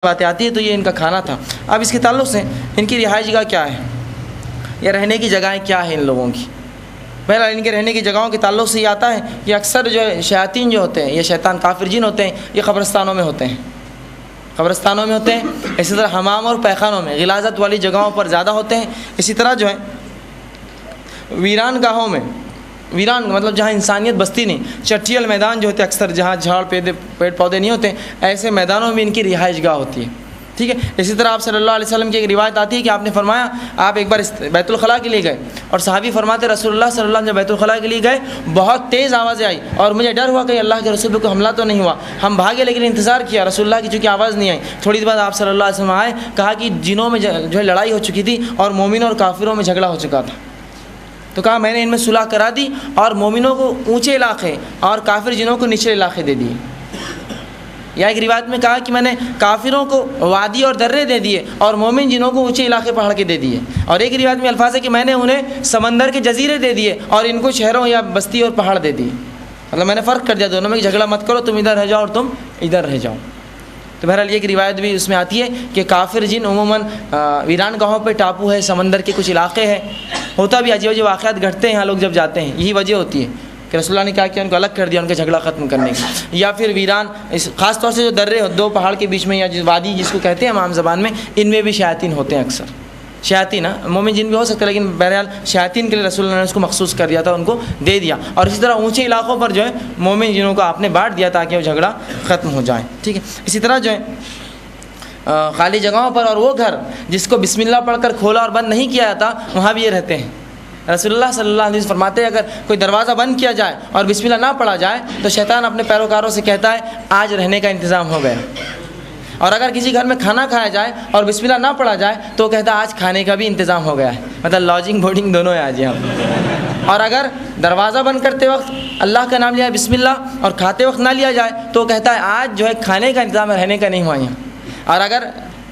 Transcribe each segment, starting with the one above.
باتیں آتی ہے تو یہ ان کا کھانا تھا۔ اب اس کے تعلق سے ان کی رہائش گاہ کیا ہے یا رہنے کی جگہیں کیا ہیں ان لوگوں کی؟ بہرحال ان کے رہنے کی جگہوں کے تعلق سے یہ آتا ہے کہ اکثر جو شیاطین جو ہوتے ہیں یہ شیطان کافر جن ہوتے ہیں یہ قبرستانوں میں ہوتے ہیں، قبرستانوں میں ہوتے ہیں، اسی طرح حمام اور پیخانوں میں غلاظت والی جگہوں پر زیادہ ہوتے ہیں، اسی طرح جو ہے ویران گاہوں میں، ویران مطلب جہاں انسانیت بستی نہیں، چٹیل میدان جو ہوتے ہیں اکثر جہاں جھاڑ پیڑ پودے نہیں ہوتے ایسے میدانوں میں ان کی رہائش گاہ ہوتی ہے، ٹھیک ہے۔ اسی طرح آپ صلی اللہ علیہ وسلم کی ایک روایت آتی ہے کہ آپ نے فرمایا آپ ایک بار بیت الخلاء کے لیے گئے اور صحابی فرماتے رسول اللہ صلی اللہ علیہ وسلم جب بیت الخلاء کے لیے گئے بہت تیز آوازیں آئی اور مجھے ڈر ہوا کہ اللہ کے رسول کو حملہ تو نہیں ہوا، ہم بھاگے لیکن انتظار کیا، رسول اللہ کی چونکہ آواز نہیں آئی، تھوڑی دیر بعد آپ صلی اللہ علیہ وسلم آئے، کہا کہ جنوں میں جو ہے لڑائی ہو چکی تھی اور مومنوں اور کافروں میں جھگڑا ہو چکا تھا، تو کہا میں نے ان میں صلح کرا دی اور مومنوں کو اونچے علاقے اور کافر جنوں کو نچلے علاقے دے دیے، یا ایک روایت میں کہا کہ میں نے کافروں کو وادی اور درے دے دیے اور مومن جنوں کو اونچے علاقے پہاڑ کے دے دیے، اور ایک روایت میں الفاظ ہے کہ میں نے انہیں سمندر کے جزیرے دے دیے اور ان کو شہروں یا بستی اور پہاڑ دے دیے، مطلب میں نے فرق کر دیا دونوں میں کہ جھگڑا مت کرو، تم ادھر رہ جاؤ اور تم ادھر رہ جاؤ۔ تو بہرحال یہ ایک روایت بھی اس میں آتی ہے کہ کافر جن عموماً ویران گاہوں پہ ٹاپو ہے، سمندر کے کچھ علاقے ہیں، ہوتا بھی عجیب عجیب واقعات گھٹتے ہیں یہاں لوگ جب جاتے ہیں، یہی وجہ ہوتی ہے کہ رسول اللہ نے کہا کہ ان کو الگ کر دیا ان کا جھگڑا ختم کرنے کی، یا پھر ویران خاص طور سے جو درے دو پہاڑ کے بیچ میں یا وادی جس کو کہتے ہیں عام زبان میں، ان میں بھی شیاطین ہوتے ہیں اکثر، شیاطین مومن جن بھی ہو سکتے ہیں لیکن بہرحال شیاطین کے لیے رسول اللہ نے اس کو مخصوص کر دیا تھا، ان کو دے دیا، اور اسی طرح اونچے علاقوں پر جو ہے مومن جنوں کو آپ نے بانٹ دیا تاکہ وہ جھگڑا ختم ہو جائے، ٹھیک ہے۔ اسی طرح جو ہے خالی جگہوں پر اور وہ گھر جس کو بسم اللہ پڑھ کر کھولا اور بند نہیں کیا جاتا وہاں بھی یہ رہتے ہیں۔ رسول اللہ صلی اللہ علیہ وسلم فرماتے ہیں اگر کوئی دروازہ بند کیا جائے اور بسم اللہ نہ پڑھا جائے تو شیطان اپنے پیروکاروں سے کہتا ہے آج رہنے کا انتظام ہو گیا، اور اگر کسی گھر میں کھانا کھایا جائے اور بسم اللہ نہ پڑھا جائے تو وہ کہتا ہے آج کھانے کا بھی انتظام ہو گیا ہے، مطلب لاڈجنگ بورڈنگ دونوں ہے آج یہاں۔ اور اگر دروازہ بند کرتے وقت اللہ کا نام لیا بسم اللہ اور کھاتے وقت نہ لیا جائے تو وہ کہتا ہے آج جو ہے کھانے کا انتظام ہے، رہنے کا نہیں ہوا یہاں۔ اور اگر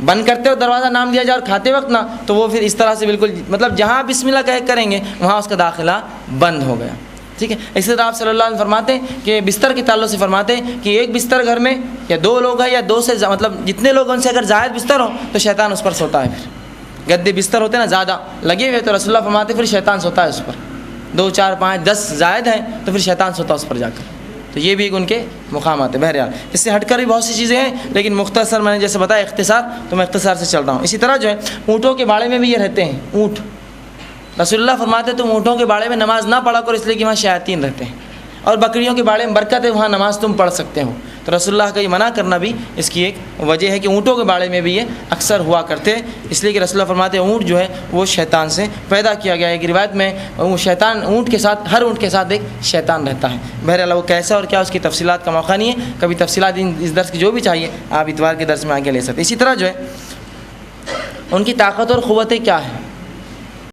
بند کرتے وقت دروازہ نام لیا جائے اور کھاتے وقت نہ تو وہ پھر اس طرح سے بالکل مطلب جہاں بسم اللہ کریں گے وہاں اس کا داخلہ بند ہو گیا، ٹھیک ہے۔ اسی طرح آپ صلی اللہ علیہ وسلم فرماتے ہیں کہ بستر کے تعلق سے فرماتے ہیں کہ ایک بستر گھر میں یا دو لوگ ہیں یا دو سے مطلب جتنے لوگ ان سے اگر زائد بستر ہو تو شیطان اس پر سوتا ہے، پھر گدے بستر ہوتے ہیں نا زیادہ لگے ہوئے تو رسول اللہ فرماتے ہیں پھر شیطان سوتا ہے اس پر، 2 4 5 10 زائد ہیں تو پھر شیطان سوتا ہے اس پر جا کر، تو یہ بھی ایک ان کے مقامات ہیں۔ بہرحال اس سے ہٹ کر بھی بہت سی چیزیں ہیں لیکن مختصر میں نے جیسے بتایا اختصار تو میں اختصار سے چل رہا ہوں۔ اسی طرح جو ہے اونٹوں کے باڑے میں بھی یہ رہتے ہیں، اونٹ رسول اللہ فرماتے تم اونٹوں کے باڑے میں نماز نہ پڑھا کرو اس لیے کہ وہاں شیاطین رہتے ہیں، اور بکریوں کے باڑے میں برکت ہے وہاں نماز تم پڑھ سکتے ہو، تو رسول اللہ کا یہ منع کرنا بھی اس کی ایک وجہ ہے کہ اونٹوں کے باڑے میں بھی یہ اکثر ہوا کرتے ہیں، اس لیے کہ رسول اللہ فرماتے ہیں اونٹ جو ہے وہ شیطان سے پیدا کیا گیا ہے، ایک روایت میں شیطان اونٹ کے ساتھ ہر اونٹ کے ساتھ ایک شیطان رہتا ہے۔ بہرحال وہ کیسا اور کیا اس کی تفصیلات کا موقع نہیں ہے، کبھی تفصیلات اس درس کی جو بھی چاہیے آپ اتوار کے درس میں آگے لے سکتے ہیں۔ اسی طرح جو ہے ان کی طاقت اور قوتیں کیا ہیں،